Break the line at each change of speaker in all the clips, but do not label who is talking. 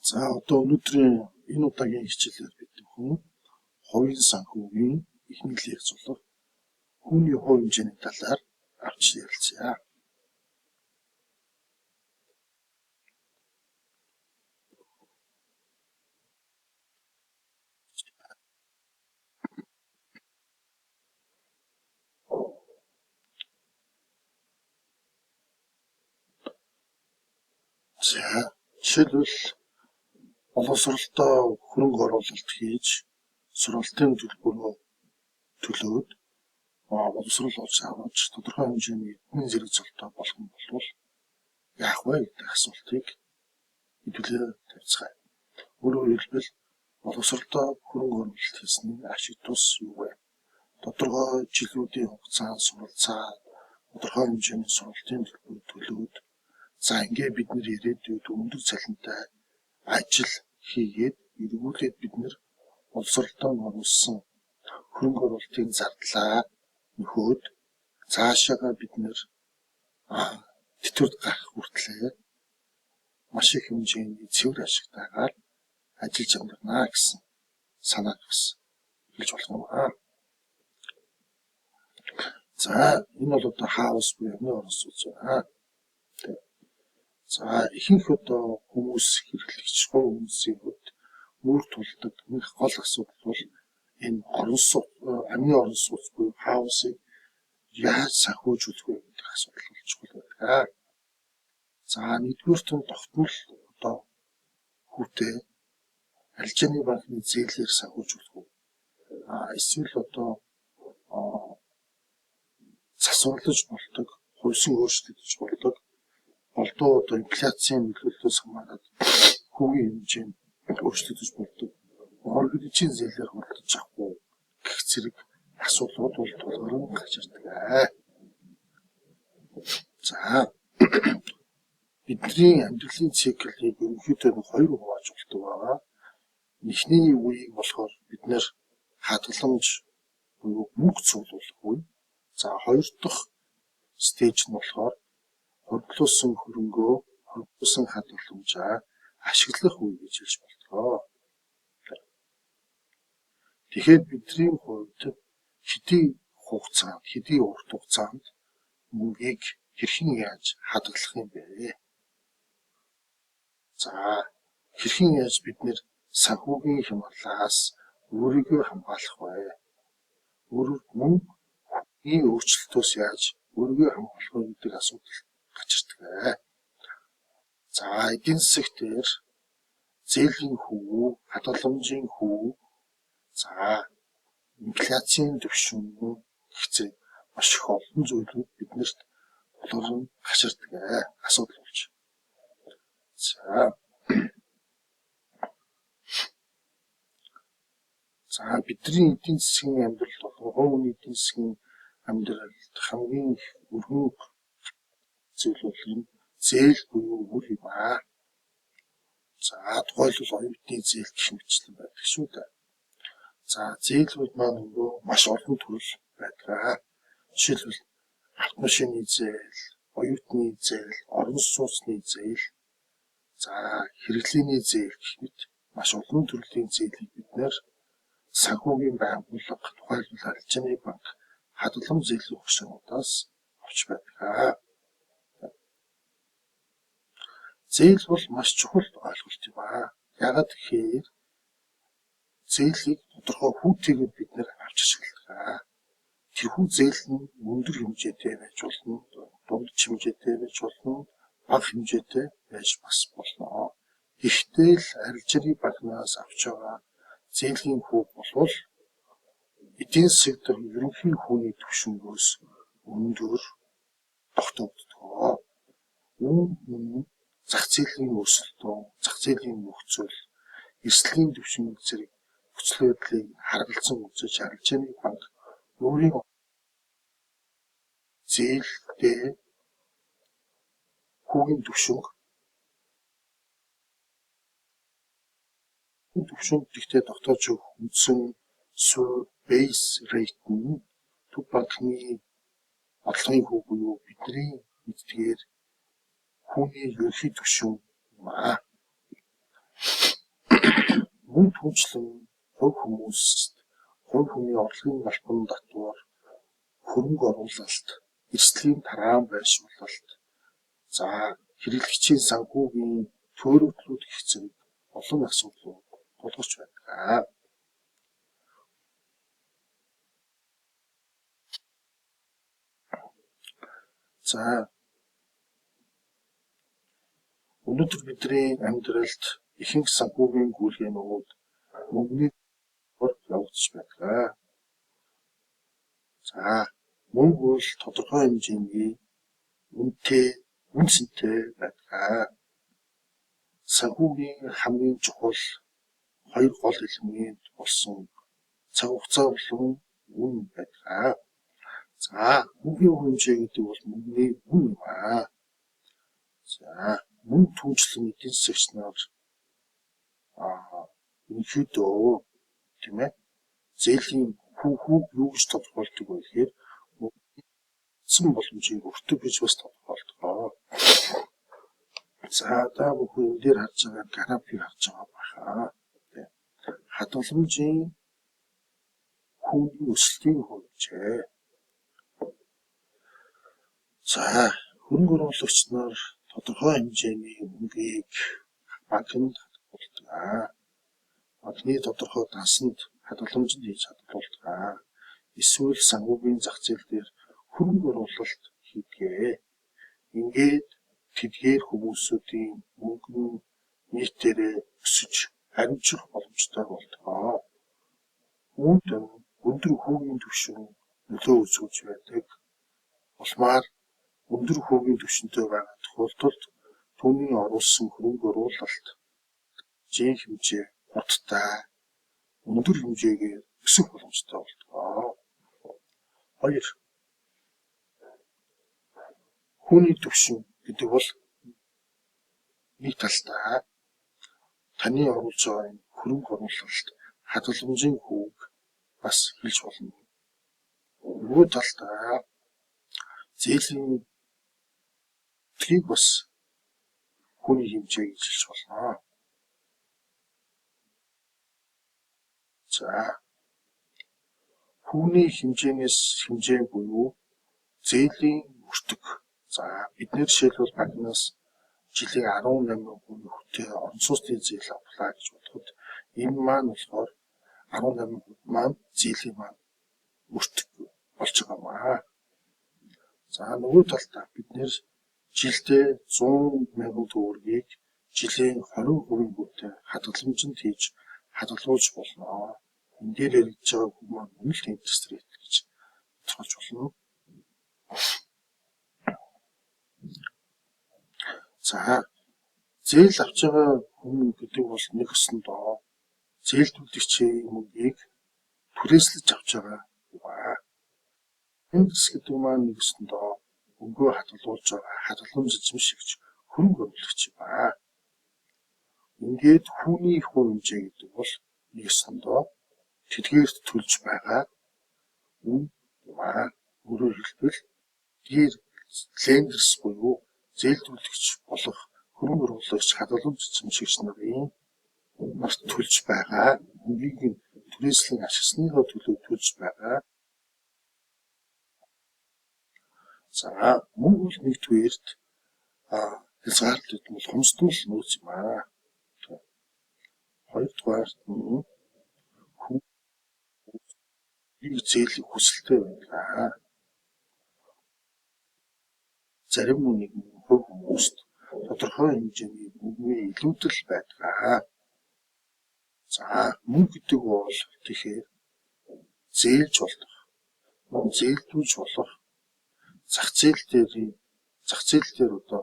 За одоо өнөөдрийн энэ удаагийн хичээлээр бид хувийн санхүүгийн эхний лекц болох хүний хувь хэмжээний талаар авч ярилцъя. Жишээлбэл боловсролтой хөрөнгө оруулалт хийж сургалтын төлбөрөө төлөөд боловсрол олж авч тодорхой хэмжээний эдийн зэрэг золтой болох юм бол яах вэ гэдэг асуултыг хэдүүлээ тавьцгаая. Өөрөөр хэлбэл боловсролтой хөрөнгө оруулалт хийсний ашиг тус юу вэ? Тодорхой жилүүдийн хугацаанд суралцаад тодорхой хэмжээний сургалтын төлбөр төлөөд за ингээ бид нэр ирээдүйд өндөр цалинтай ажил хийгээд эргүүлээд бид нэр боловсролтой оруулсан хөрөнгө оруулалтын зардлаа нөхөөд цаашаага бид нэр тэтгэврт гарах хүртлээр маш их хэмжээний цэвэр ашигтайгаар ажиллаж амьдрнаа гэсэн санааг бас хэлж болох юм аа. За энэ бол одоо хаус буюу амны орон сууц байна. За ихэнх одоо хүмүүс хэрэглэгч хүмүүсийн хувьд мөр тулдаг нэг гол асуудал бол энэ амны орон сууц буюу хаусыг яаж санхүүжүүлэх вэ гэдэг асуудал болж чухал байдаг. За нэгдүгээрт нь тогтмол одоо хүүтэй арилжааны банкны зээлээр санхүүжүүлэх үү? Эсвэл одоо засварлаж болдог, хувьсан өөрчлөгдөж болдог, голдуу одоо инфляцийн нөлөөллөөс хамаарат хүүгийн хэмжээнд өөрчлөгдөж болдог, оргилжийн зээлээр худалдаж авах уу гэх зэрэг асуудлууд бол тулгарн гарч ирдэг. За бидний амьдралын циклийг ерөнхийдөө хоёр хувааж болдог байгаа. Эхний үеийг болохоор бид нэр хадгаламж буюу мөнгө цуглуулах үе. За хоёр дахь стейж нь болохоор хоригдлуулсан хөрөнгөө хоригдлуулсан хадгаламжаа ашиглах үе гэж хэлж болдог. Тэгэхээр бидний хувьд хэдий урт хугацаанд мөнгийг хэрхэн яаж хадгалах юм бэ? За хэрхэн яаж бид нэр санхүүгийн хямралаас өөрийгөө хамгаалах вэ? Мөнгөний өөрчлөлтөөс яаж өөрийгөө хамгаалах вэ гэдэг асуудал гарч ирдэг. За эдийн засаг дээр зээлийн хүү, хадгаламжийн хүү, за инфляцийн түвшин гэх маш их олон зүйлүүд биднэрт тулгарн гарч ирдэг асуудал болж. За бидний эдийн засгийн амьдралд болон хувийн эдийн засгийн амьдралд хамгийн их өргөн зүйл бол энэ зээл буюу үр юм аа. За тухайлбал оюутны зээл гэх мэтлэн байдаг шүү дээ. За зээлүүд маань нөгөө маш олон төрөл байдаг. Жишээлбэл автомашины зээл, оюутны зээл, орон сууцны зээл, за хэрэглээний зээл гэх мэт маш олон төрлийн зээлийг бид нэр санхүүгийн байгууллага, тухайлбал арилжааны банк хадгаламж зээлийн хөшөөнүүдээс авч байдаг. Зээл бол маш чухал ойлголт юм аа. Яагаад гэхээр зээлийг тодорхой хүүтэйгээр бид нэр авч ашигладаг. Тэрхүү зээл нь өндөр хэмжээтэй байж болно, дунд хэмжээтэй байж болно, бага хэмжээтэй байж бас болно. Гэхдээ л арилжааны банкнаас авч байгаа зээлийн хүү болвол эдийн засаг дэх ерөнхий хүүний түвшингөөс өндөр тогтоогддог. Үүн зах зээлийн өсөлтөө, зах зээлийн нөхцөл, эрсдлийн түвшин зэрэг нөхцөл байдлыг харгалзан үзэж арилжааны банк өөрийн зээлтэй хүүгийн түвшин гэхдээ тогтоож өгөх үндсэн суурь base rate нь төв банкны орлогын хүү буюу бидний мэддгээр хүний ерхий түвшин юм аа. Мөн түүнчлэн хувь хүний орлогын албан татвар, хөрөнгө оруулалт, эрсдлийн тараан байршуулалт, за хэрэглэгчийн санхүүгийн төөрөгдлүүд гэх зэрэг олон асуудлууд тулгарч байдаг. За өнөөдөр бидний амьдралд ихэнх санхүүгийн гүйлгээнүүд мөнгөний явагдаж байдаг. За мөнгө бол тодорхой хэмжээний үнцэнтэй байдаг. Санхүүгийн хамгийн чухал хоёр гол элемент болсон цаг хугацаа болон үн байдаг. За мөнгөний хэмжээ гэдэг бол мөнгөний үн юм аа. За мөнгө түнчлэн эдийн засагч нар ерөнхийдөө тийм ээ зээлийн хүүг юу гэж тодорхойлдог вэ гэхээр мөнгөний боломжийг өртөг гэж бас тодорхойлдог. За та бүхэн энэ дээр харж байгаа график харж байгаа баха. Хадгаламжийн хүүгийн өсөлтийн хэмжээ. За хөрөнгө оруулагч нар тодорхой хэмжээний мөнгийг банкнд хадгалдаг. Банкны тодорхой дансанд хадгаламжинд хийж хадгалдаг. Эсвэл санхүүгийн зах зээл дээр хөрөнгө оруулалт хийдэг. Ингээд тэдгээр хүмүүсүүдийн мөнгө нь нийтээрээ өсөж харимжих боломжтой болдог. Үүнд өндөр хүүгийн түвшин нөлөө үзүүлж байдаг. Улмаар өндөр хүүгийн түвшинтэй байгаа тохиолдолд түүний оруулсан хөрөнгө оруулалт хэмжээ хурдтай өндөр хэмжээгээр өсөх боломжтой болдог. 2. Хүүний түвшин гэдэг бол нэг талдаа таны оруулж байгаа хөрөнгө оруулалт хадгаламжийн хүүг бас хэлж болно. Нөгөө талдаа зээлийн төлгийг бас хүүний хэмжээ гэж хэлж болно. За хүүний хэмжээ буюу зээлийн өртөг. За бид нэр жишээлбэл банкнаас жилийн 18% хүнтэй орон сууцны зээл авлаа гэж бодоход энэ маань болохоор 18% маань зээлийн маань өртөг болж байгаа юм. За нөгөө талдаа бид нэр жилдээ 100,000 төгрөгийг жилийн 20% хүнтэй хадгаламжинд хийж хадгалуулж болно. Энэ дээр яригдж байгаа хүн маань үнэлт интерест рейт гэж тодорхойлж болно. За зээл авч байгаа хүн гэдэг бол нэг өсөндөө зээлдүүлэгчийн мөнгийг түрээслэж авч байгаа юм аа. Индекс гэдэг маань нэг өсөндөө мөнгөө хадгалуулж байгаа хадгаламж эзэмшигч хөрөнгө оруулагч юм аа. Ингээд хүүний хувь хэмжээ гэдэг бол нэг өсөндөө тэдгээрт төлж байгаа үн юм аа. Өөрөөр хэлбэл тэр лендерс буюу зээлдүүлэгч болох хөрөнгө оруулагч хадгаламж эзэмшигч нарын нарт төлж байгаа мөнгийг түрээслэн ашигласныхаа төлөө төлж байгаа. За мөнгө бол нэгдүгээрт хязгаарлалт бол хомсдол нөөц юм аа. Хоёрдугаарт нь зээлийн хүсэлтэй байна. Зарим нэгэн хувь хүмүүст тодорхой хэмжээний мөнгөний илүүдэл байдаг. За мөнгө гэдэг бол тэгэхээр зээлж болох, зээлдүүлж болох зах зээл дээр одоо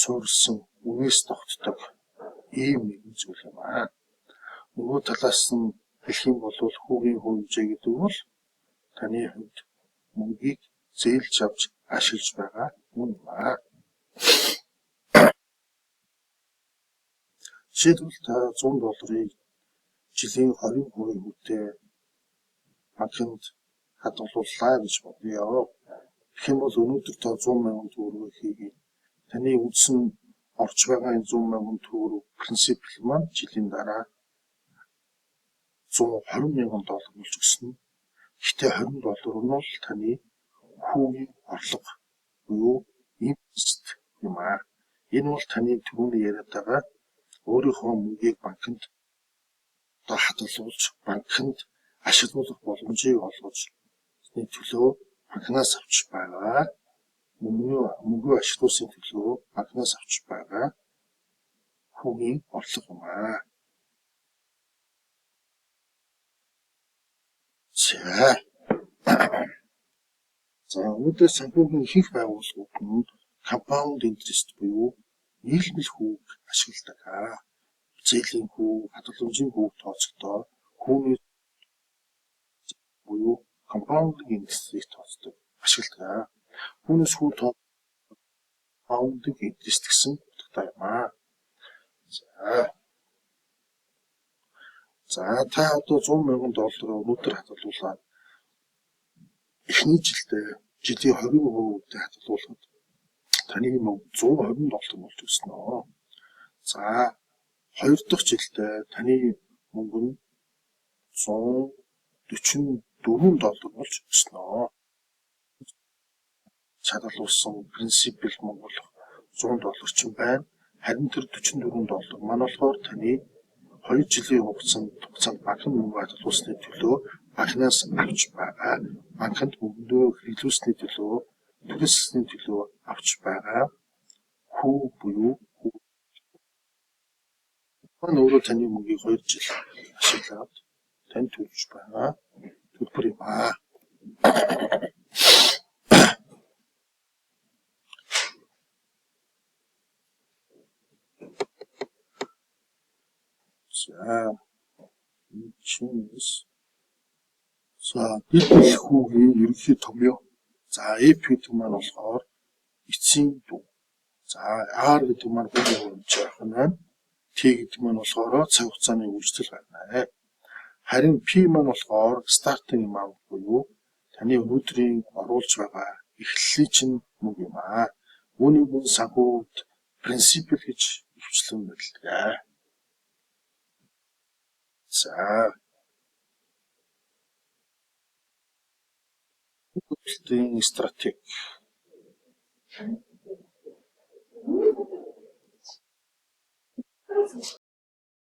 суурилсан үнээс тогтдог ийм нэгэн зүйл юм аа. Нөгөө талаас нь хэлэх юм бол хүүгийн хувь хэмжээ гэдэг бол таны хувьд мөнгийг зээлж авч ашиглаж байгаа юм аа. Жишээлбэл та $100 жилийн 20% хүнтэй банкнд хадгалууллаа гэж бодъё. Тэгэх юм бол өнөөдөр та 100,000 төгрөгийг таны үндсэн орж байгаа энэ 100 мянган төгрөг принципл маань жилийн дараа $120 мянган болж өснө. Гэхдээ $20 нь бол таны хүүгийн орлого буюу импозит юм аа. Энэ бол таны түрүүний яриад байгаа өөрийнхөө мөнгийг банкнд хадгалуулж, банкнд ашиглуулах боломжийг олгож төлөө банкнаас авч байгаа. Мөнгөө ашиглуулсан төлөө банкнаас авч байгаа хүүгийн орлого юм аа. За өнөөдөр санхүүгийн ихэнх байгууллагууд нь compound interest буюу нийлмэл хүүг ашигладаг. Зээлийн хүү, хадгаламжийн хүүг тооцохдоо хүүний буюу compound interest-ийг тооцдог, ашигладаг. Хүүнээс хүү compound interest гэсэн утгатай юм аа. За та одоо $100 мянган өнөөдөр хадгалуулаад эхний жилдээ жилийн 20% хадгалуулахад таны мөнгө $120 болж өснө. За 2 дахь жилдээ таны мөнгө нь $144 болж өснө. Хадгалуулсан принципл Монгол $100 ч байна. Харин тэр $44 маань болохоор таны 2 жилийн хугацаанд банкнд мөнгө хадгалуулсны төлөө банкнаас авч байгаа. Банкнд мөнгөө хэрэглүүлсний төлөө, төлөсөлсний төлөө авч байгаа хүү буюу маань өөрөө таны мөнгийг 2 жил ашиглаад танд төлж байгаа төлбөр юм аа. За дэдэл хүүгийн ерөнхий томьёо. За F гэдэг маань болохоор эцсийн дүү. За R гэдэг маань хүүгийн хөрөмж байна. T гэдэг маань болохоор цаг хугацааны үржил байна. Харин P маань болохоор starting amount буюу таны өнөөдрийн оруулж байгаа эхлэлийн чинь мөнгө юм аа. Үүнийг мөн санхүүгт принципл гэж хвчлэн нэрлэдэг. За хүүгийн стратеги.